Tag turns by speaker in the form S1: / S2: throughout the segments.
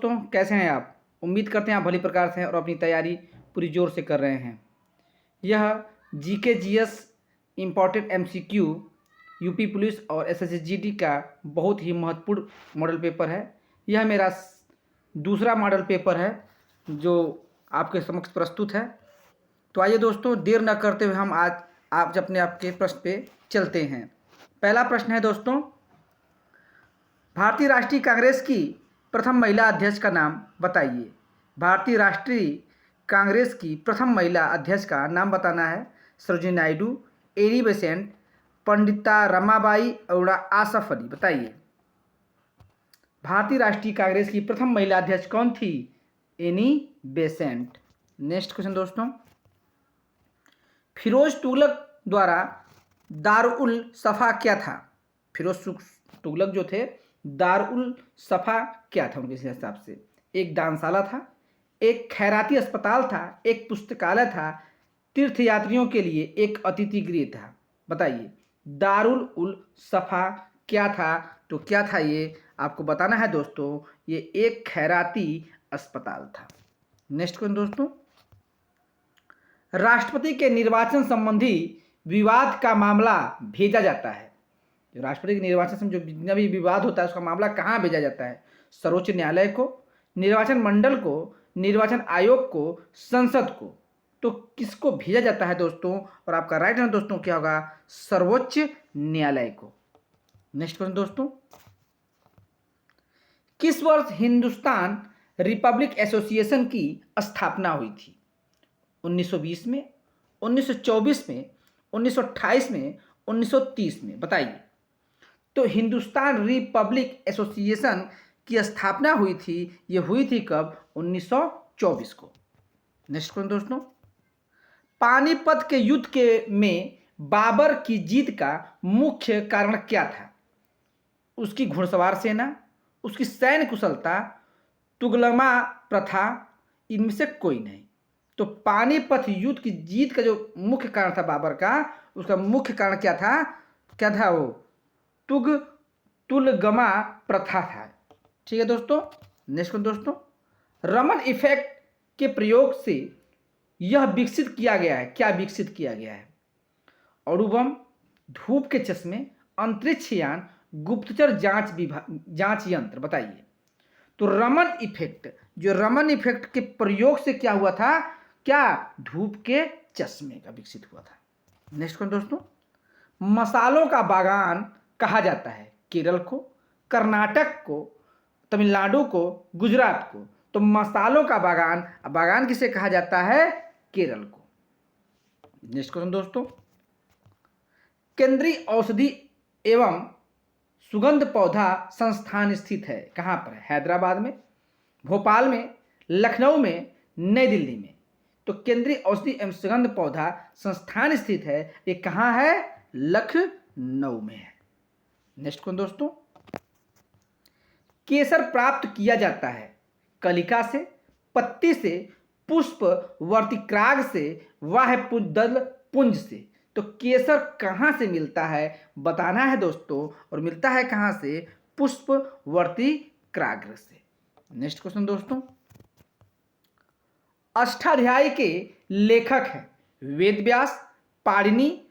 S1: दोस्तों, कैसे हैं आप? उम्मीद करते हैं आप भली प्रकार से हैं और अपनी तैयारी पूरी जोर से कर रहे हैं। यह GK GS important MCQ UP police और एसएससी जीडी का बहुत ही महत्वपूर्ण मॉडल पेपर है। यह मेरा दूसरा मॉडल पेपर है जो आपके समक्ष प्रस्तुत है। तो आइए दोस्तों, देर न करते हुए हम आज अपने आपके प्रश्न पे चलते हैं। पहला प्रश्न है दोस्तों, भारतीय राष्ट्रीय कांग्रेस की प्रथम महिला अध्यक्ष का नाम बताइए। भारतीय राष्ट्रीय कांग्रेस की प्रथम महिला अध्यक्ष का नाम बताना है। सरोजिनी नायडू, एनी बेसेंट, पंडिता रमाबाई और आसफ अली। बताइए, भारतीय राष्ट्रीय कांग्रेस की प्रथम महिला अध्यक्ष कौन थी? Annie Besant. नेक्स्ट क्वेश्चन दोस्तों, फिरोज तुगलक द्वारा दारुल सफ़ा क्या था? फिरोज तुगलक जो थे, दारुल सफ़ा क्या था उनके हिसाब से? एक दानशाला था, एक खैराती अस्पताल था, एक पुस्तकालय था, तीर्थयात्रियों के लिए एक अतिथि गृह था। बताइए, दारुल उल सफ़ा क्या था? तो क्या था ये आपको बताना है दोस्तों। ये एक खैराती अस्पताल था। नेक्स्ट क्वेश्चन दोस्तों, राष्ट्रपति के निर्वाचन संबंधी विवाद का मामला भेजा जाता है। जो राष्ट्रपति के निर्वाचन से जो जितना भी विवाद होता है उसका मामला कहाँ भेजा जाता है? सर्वोच्च न्यायालय को, निर्वाचन मंडल को, निर्वाचन आयोग को, संसद को। तो किसको भेजा जाता है दोस्तों? और आपका राइट आंसर दोस्तों क्या होगा? सर्वोच्च न्यायालय को। नेक्स्ट क्वेश्चन दोस्तों, किस वर्ष हिंदुस्तान रिपब्लिक एसोसिएशन की स्थापना हुई थी? 1920 में, 1924 में, 1928 में, 1930 में। बताइए, तो हिंदुस्तान रिपब्लिक एसोसिएशन की स्थापना हुई थी, ये हुई थी कब? 1924 को। नेक्स्ट क्वेश्चन दोस्तों, पानीपत के युद्ध के में बाबर की जीत का मुख्य कारण क्या था? उसकी घुड़सवार सेना, उसकी सैन्य कुशलता, तुगलमा प्रथा, इनमें से कोई नहीं। तो पानीपत युद्ध की जीत का जो मुख्य कारण था बाबर का, उसका मुख्य कारण क्या था? क्या था वो? तुलगमा प्रथा था। ठीक है दोस्तों। नेक्स्ट दोस्तों, रमन इफेक्ट के प्रयोग से यह विकसित किया गया है। क्या विकसित किया गया है? अणुबम, धूप के चश्मे, अंतरिक्ष यान, गुप्तचर जांच यंत्र। बताइए, तो रमन इफेक्ट, जो रमन इफेक्ट के प्रयोग से क्या हुआ था? क्या? धूप के चश्मे का विकसित हुआ था। नेक्स्ट क्वेश्चन दोस्तों, मसालों का बागान कहा जाता है केरल को, कर्नाटक को, तमिलनाडु को, गुजरात को। तो मसालों का बागान किसे कहा जाता है? केरल को। नेक्स्ट क्वेश्चन दोस्तों, केंद्रीय औषधि एवं सुगंध पौधा संस्थान स्थित है कहाँ पर? हैदराबाद में, भोपाल में, लखनऊ में, नई दिल्ली में। तो केंद्रीय औषधि एवं सुगंध पौधा संस्थान स्थित है, ये कहाँ है? लखनऊ में है। नेक्स्ट क्वेश्चन दोस्तों, केसर प्राप्त किया जाता है कलिका से, पत्ती से, पुष्प वर्तिक्राग से, वाह्य दल पुंज से। तो केसर कहाँ से मिलता है बताना है दोस्तों, और मिलता है कहाँ से? पुष्प वर्तिक्राग से। नेक्स्ट क्वेश्चन दोस्तों, अष्टाध्यायी के लेखक हैं वेदव्यास, पाणिनि,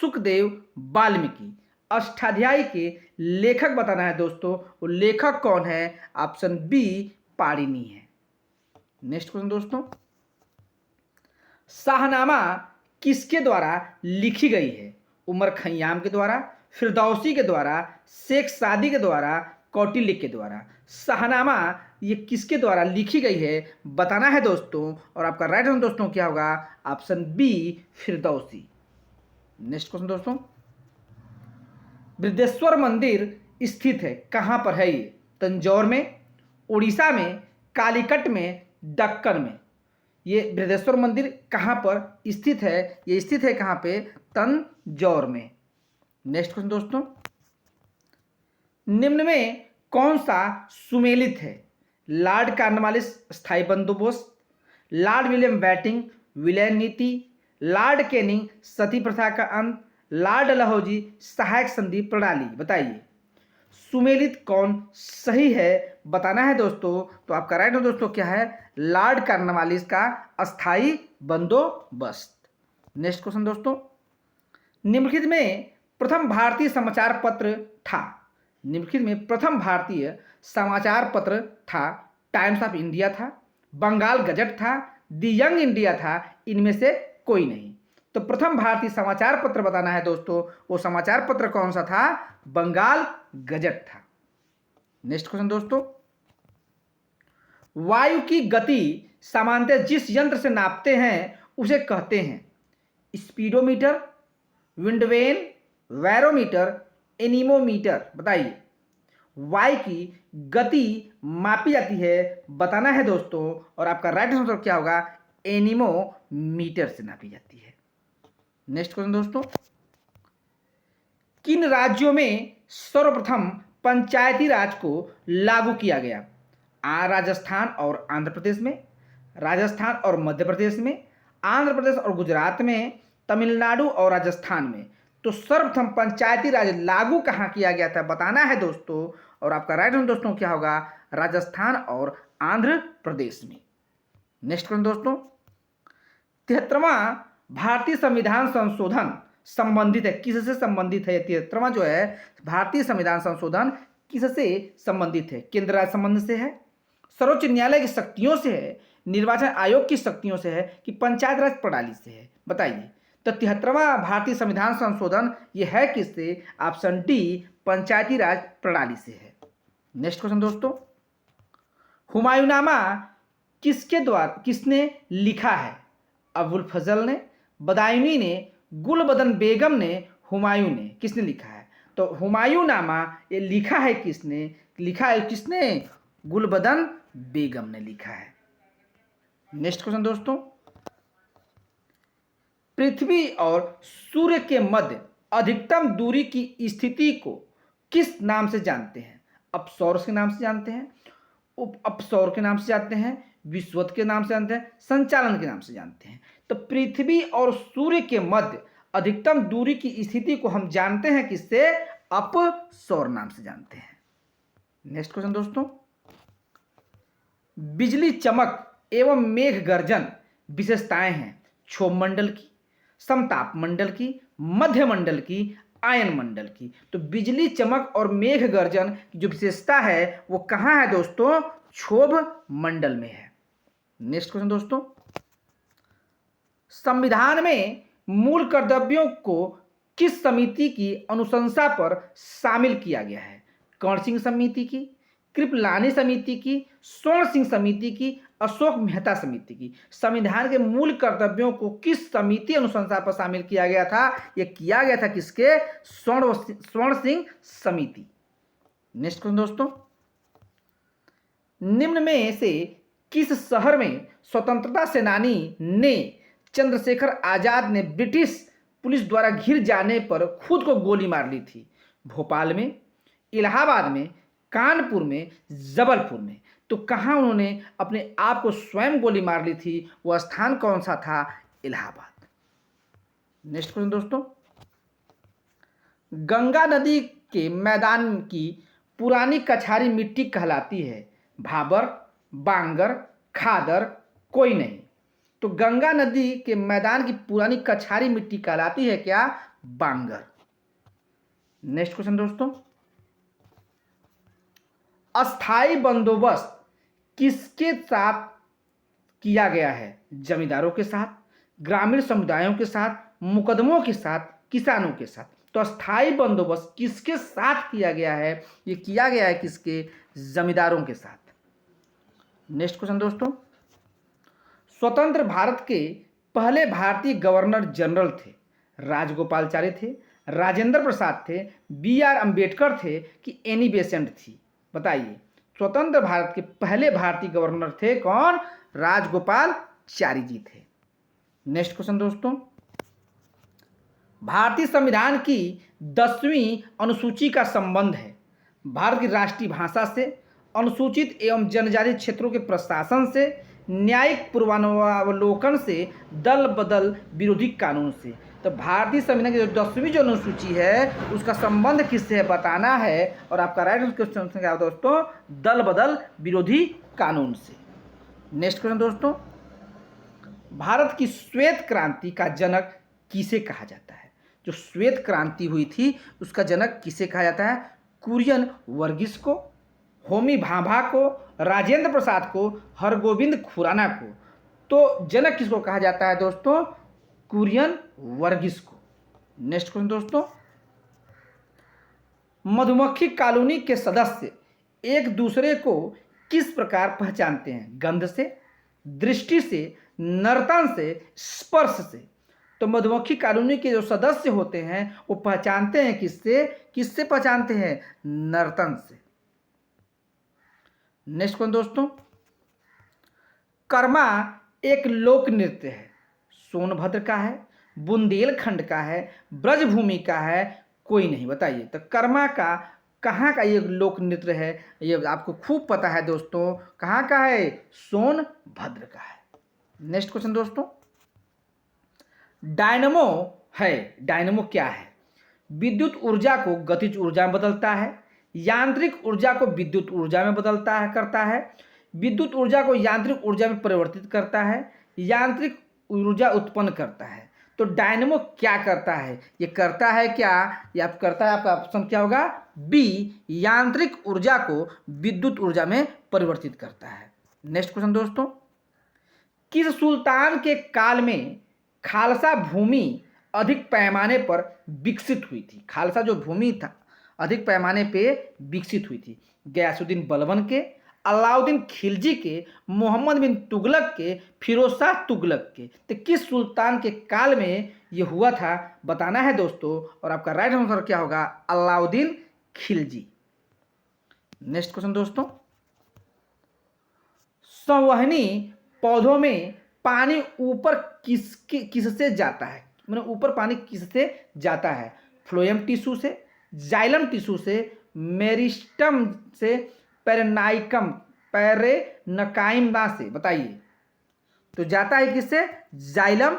S1: सुखदेव, वाल्मीकि। अष्टाध्यायी के लेखक बताना है दोस्तों, वो लेखक कौन है? ऑप्शन बी, पाणिनि है। नेक्स्ट क्वेश्चन दोस्तों, शाहनामा किसके द्वारा लिखी गई है? उमर खयाम के द्वारा, फिरदौसी के द्वारा, शेख सादी के द्वारा, कौटिल्य के द्वारा। शाहनामा ये किसके द्वारा लिखी गई है बताना है दोस्तों, और आपका राइट आंसर दोस्तों क्या होगा? Option B, Firdausi. Next question दोस्तों, बृहदेश्वर मंदिर स्थित है कहाँ पर है? ये तंजौर में, उड़ीसा में, कालीकट में, दक्कन में। ये बृहदेश्वर मंदिर कहाँ पर स्थित है? ये स्थित है कहाँ पे? तंजौर में। नेक्स्ट क्वेश्चन दोस्तों, निम्न में कौन सा सुमेलित है? लॉर्ड कॉर्नवालिस स्थायी बंदोबस्त, लॉर्ड विलियम बैटिंग विलय नीति, लॉर्ड कैनिंग सती प्रथा का अंत, लॉर्ड डलहौजी सहायक संधि प्रणाली। बताइए, सुमेलित कौन सही है बताना है दोस्तों। तो आपका राइट दोस्तों क्या है, लॉर्ड कॉर्नवालिस का अस्थाई बंदोबस्त। नेक्स्ट क्वेश्चन दोस्तों, निम्नलिखित में प्रथम भारतीय समाचार पत्र था। निम्नलिखित में प्रथम भारतीय समाचार पत्र था। टाइम्स ऑफ इंडिया था, बंगाल गजट था, दी यंग इंडिया था, इनमें से कोई नहीं। तो प्रथम भारतीय समाचार पत्र बताना है दोस्तों, वो समाचार पत्र कौन सा था, बंगाल गजट था। नेक्स्ट क्वेश्चन दोस्तों, वायु की गति सामान्यतः जिस यंत्र से नापते हैं उसे कहते हैं स्पीडोमीटर, विंडवेन, वैरोमीटर, एनीमोमीटर। बताइए, वायु की गति मापी जाती है बताना है दोस्तों, और आपका राइट आंसर क्या होगा, एनीमोमीटर से नापी जाती है। नेक्स्ट क्वेश्चन दोस्तों, किन राज्यों में सर्वप्रथम पंचायती राज को लागू किया गया। राजस्थान और आंध्र प्रदेश में, राजस्थान और मध्य प्रदेश में, आंध्र प्रदेश और गुजरात में, तमिलनाडु और राजस्थान में। तो सर्वप्रथम पंचायती राज लागू कहाँ किया गया था बताना है दोस्तों, और आपका राइट आंसर दोस्तों क्या होगा, राजस्थान और आंध्र प्रदेश में। नेक्स्ट क्वेश्चन दोस्तों, 73वां भारतीय संविधान संशोधन संबंधित है, किससे संबंधित है। 73वां जो है भारतीय संविधान संशोधन किससे संबंधित है, केंद्र राज्य संबंध से है, सर्वोच्च न्यायालय की शक्तियों से है, निर्वाचन आयोग की शक्तियों से है, कि पंचायत राज प्रणाली से है। बताइए, तो 73वां भारतीय संविधान संशोधन ये है किससे, ऑप्शन डी पंचायती राज प्रणाली से है। नेक्स्ट क्वेश्चन दोस्तों, हुमायूंनामा किसने लिखा है। अबुल फजल ने, बदायूनी ने, गुलबदन बेगम ने, हुमायूं ने, किसने लिखा है। तो हुमायूंनामा ये लिखा है किसने, गुलबदन बेगम ने लिखा है। नेक्स्ट क्वेश्चन दोस्तों, पृथ्वी और सूर्य के मध्य अधिकतम दूरी की स्थिति को किस नाम से जानते हैं। अपसौर के नाम से जानते हैं, उप अपसौर के नाम से जानते हैं, विश्वत के नाम से जानते हैं, संचालन के नाम से जानते हैं। तो पृथ्वी और सूर्य के मध्य अधिकतम दूरी की स्थिति को हम जानते हैं किससे, अपसौर नाम से जानते हैं। नेक्स्ट क्वेश्चन दोस्तों, बिजली चमक एवं मेघ गर्जन विशेषताएं हैं क्षोभ मंडल की, समताप मंडल की, मध्य मंडल की, आयन मंडल की। तो बिजली चमक और मेघ गर्जन की जो विशेषता है वो कहाँ है दोस्तों, क्षोभ मंडल में है। नेक्स्ट क्वेश्चन दोस्तों, संविधान में मूल कर्तव्यों को किस समिति की अनुशंसा पर शामिल किया गया है। कर्ण सिंह समिति की, कृपलानी समिति की, स्वर्ण सिंह समिति की, अशोक मेहता समिति की। संविधान के मूल कर्तव्यों को किस समिति अनुशंसा पर शामिल किया गया था, यह किया गया था किसके, स्वर्ण सिंह समिति। नेक्स्ट क्वेश्चन दोस्तों, निम्न में से किस शहर में स्वतंत्रता सेनानी ने चंद्रशेखर आजाद ने ब्रिटिश पुलिस द्वारा घिर जाने पर खुद को गोली मार ली थी। भोपाल में, इलाहाबाद में, कानपुर में, जबलपुर में। तो कहाँ उन्होंने अपने आप को स्वयं गोली मार ली थी, वह स्थान कौन सा था, इलाहाबाद। नेक्स्ट क्वेश्चन दोस्तों, गंगा नदी के मैदान की पुरानी कछारी मिट्टी कहलाती है भाबर, बांगर, खादर, कोई नहीं। तो गंगा नदी के मैदान की पुरानी कछारी मिट्टी कहलाती है क्या, बांगर। नेक्स्ट क्वेश्चन दोस्तों, अस्थाई बंदोबस्त किसके साथ किया गया है। जमींदारों के साथ, ग्रामीण समुदायों के साथ, मुकदमों के साथ, किसानों के साथ। तो अस्थाई बंदोबस्त किसके साथ किया गया है, ये किया गया है किसके, जमींदारों के साथ। नेक्स्ट क्वेश्चन दोस्तों, स्वतंत्र भारत के पहले भारतीय गवर्नर जनरल थे। राजगोपालचारी थे, राजेंद्र प्रसाद थे, बी.आर. अंबेडकर थे, कि एनी बेसेंट थी। बताइए, स्वतंत्र भारत के पहले भारतीय गवर्नर थे कौन, राजगोपालचारी जी थे। नेक्स्ट क्वेश्चन दोस्तों, भारतीय संविधान की 10वीं अनुसूची का संबंध है भारत की राष्ट्रीय भाषा से, अनुसूचित एवं जनजाति क्षेत्रों के प्रशासन से, न्यायिक पूर्वावलोकन से, दल बदल विरोधी कानून से। तो भारतीय संविधान की जो 10वीं जो अनुसूची है उसका संबंध किससे है बताना है। और आपका राइट क्वेश्चन क्या है दोस्तों, दल बदल विरोधी कानून से। नेक्स्ट क्वेश्चन दोस्तों, भारत की श्वेत क्रांति का जनक किसे कहा जाता है? जो श्वेत क्रांति हुई थी उसका जनक किसे कहा जाता है? कुरियन वर्गीस को, होमी भाभा को, राजेंद्र प्रसाद को, हरगोविंद खुराना को। तो जनक किसको कहा जाता है दोस्तों? कुरियन वर्गीस को। नेक्स्ट क्वेश्चन दोस्तों, मधुमक्खी कॉलोनी के सदस्य एक दूसरे को किस प्रकार पहचानते हैं? गंध से, दृष्टि से, नर्तन से, स्पर्श से। तो मधुमक्खी कॉलोनी के जो सदस्य होते हैं वो पहचानते हैं किससे? किससे पहचानते हैं? नर्तन से। नेक्स्ट क्वेश्चन दोस्तों, कर्मा एक लोक नृत्य है, सोनभद्र का है, बुंदेलखंड का है, ब्रजभूमि का है, कोई नहीं, बताइए। तो कर्मा का कहाँ का ये लोक नृत्य है? ये आपको खूब पता है दोस्तों, कहाँ का है? सोनभद्र का है। नेक्स्ट क्वेश्चन दोस्तों, डायनमो है, डायनमो क्या है? विद्युत ऊर्जा को गतिज ऊर्जा में बदलता है, यांत्रिक ऊर्जा को विद्युत ऊर्जा में बदलता है करता है, विद्युत ऊर्जा को यांत्रिक ऊर्जा में परिवर्तित करता है, यांत्रिक ऊर्जा उत्पन्न करता है। तो डायनमो क्या करता है? ये करता है क्या? ये आप करता है, आपका ऑप्शन क्या होगा? बी, यांत्रिक ऊर्जा को विद्युत ऊर्जा में परिवर्तित करता है। नेक्स्ट क्वेश्चन दोस्तों, किस सुल्तान के काल में खालसा भूमि अधिक पैमाने पर विकसित हुई थी? खालसा जो भूमि था अधिक पैमाने पे विकसित हुई थी। गयासुद्दीन बलबन के, अलाउद्दीन खिलजी के, मोहम्मद बिन तुगलक के, फिरोज शाह तुगलक के। तो किस सुल्तान के काल में ये हुआ था बताना है दोस्तों। और आपका राइट आंसर क्या होगा? अलाउद्दीन खिलजी। नेक्स्ट क्वेश्चन दोस्तों, संवहनी पौधों में पानी ऊपर किससे जाता है? मतलब ऊपर पानी किससे जाता है? फ्लोएम टिश्यू से, जाइलम टिश्यू से, मेरिस्टम से, पेरेनाइकम पेरेनकाइमा से, बताइए। तो जाता है किससे? जाइलम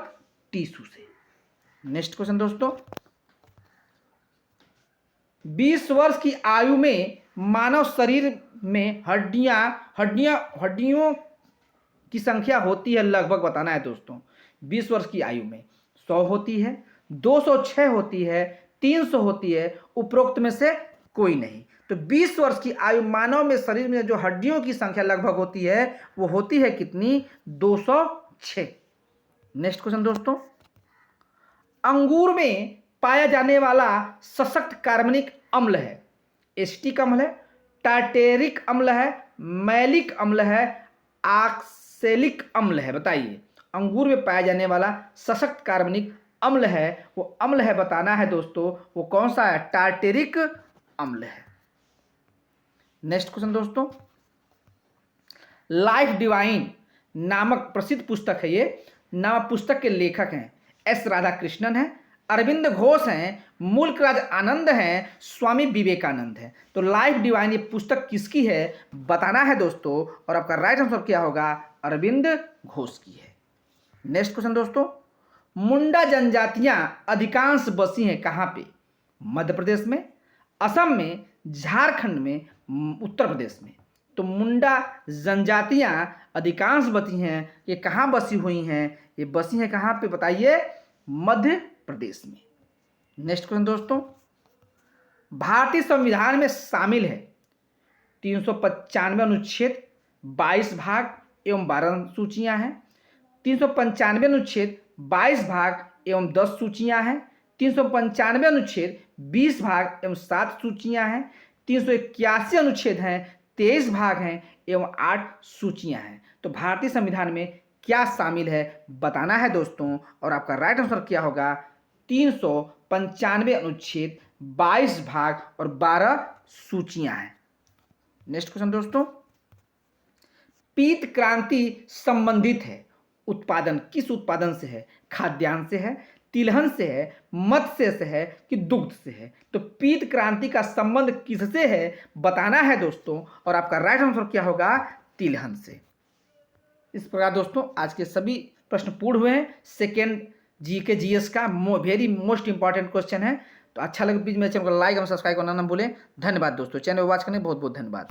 S1: टिश्यू से। नेक्स्ट क्वेश्चन दोस्तों, 20 वर्ष की आयु में मानव शरीर में हड्डियों की संख्या होती है लगभग, बताना है दोस्तों। 20 वर्ष की आयु में 100 होती है, 206 होती है, 300 होती है, उपरोक्त में से कोई नहीं। तो 20 वर्ष की आयु मानव में शरीर में जो हड्डियों की संख्या लगभग होती है वो होती है कितनी? 206। नेक्स्ट क्वेश्चन दोस्तों, अंगूर में पाया जाने वाला सशक्त कार्बनिक अम्ल है, एसिटिक अम्ल है, टार्टेरिक अम्ल है, मैलिक अम्ल है, ऑक्सैलिक अम्ल है, बताइए। अंगूर में पाया जाने वाला सशक्त कार्बनिक अम्ल है, वो अम्ल है बताना है दोस्तों, वो कौन सा है? टार्टेरिक अम्ल है। नेक्स्ट क्वेश्चन दोस्तों, लाइफ डिवाइन नामक प्रसिद्ध पुस्तक है, ये नामक पुस्तक के लेखक हैं एस राधाकृष्णन है, अरविंद घोष हैं, मुल्कराज आनंद हैं, स्वामी विवेकानंद हैं। तो लाइफ डिवाइन ये पुस्तक किसकी है बताना है दोस्तों। और आपका राइट आंसर क्या होगा? अरविंद घोष की है। नेक्स्ट क्वेश्चन दोस्तों, मुंडा जनजातियां अधिकांश बसी हैं कहाँ पे? मध्य प्रदेश में, असम में, झारखंड में, उत्तर प्रदेश में। तो मुंडा जनजातियां अधिकांश बसी हैं, ये कहाँ बसी हुई हैं? ये बसी हैं कहाँ पे बताइए? मध्य प्रदेश में। नेक्स्ट क्वेश्चन दोस्तों, भारतीय संविधान में शामिल है 395 अनुच्छेद, 22 भाग एवं 12 सूचियां हैं। 395 अनुच्छेद 22 भाग एवं 10 सूचियां हैं। 395 अनुच्छेद 20 भाग एवं 7 सूचियां हैं। 381 अनुच्छेद हैं, 23 भाग हैं एवं 8 सूचियां हैं। तो भारतीय संविधान में क्या शामिल है बताना है दोस्तों। और आपका राइट आंसर क्या होगा? 395 अनुच्छेद, 22 भाग और 12 सूचियां हैं। नेक्स्ट क्वेश्चन दोस्तों, पीत क्रांति संबंधित है उत्पादन किस उत्पादन से है? खाद्यान्न से है, तिलहन से है, मत्स्य से है कि दुग्ध से है? तो पीत क्रांति का संबंध किससे है बताना है दोस्तों। और आपका राइट आंसर क्या होगा? तिलहन से। इस प्रकार दोस्तों आज के सभी प्रश्न पूर्ण हुए हैं। सेकेंड जीके जीएस का वेरी मोस्ट इंपॉर्टेंट क्वेश्चन है। तो अच्छा लगे प्लीज मेरे चैनल को लाइक और सब्सक्राइब करना ना भूलें। धन्यवाद दोस्तों, चैनल को वॉच करने बहुत बहुत धन्यवाद।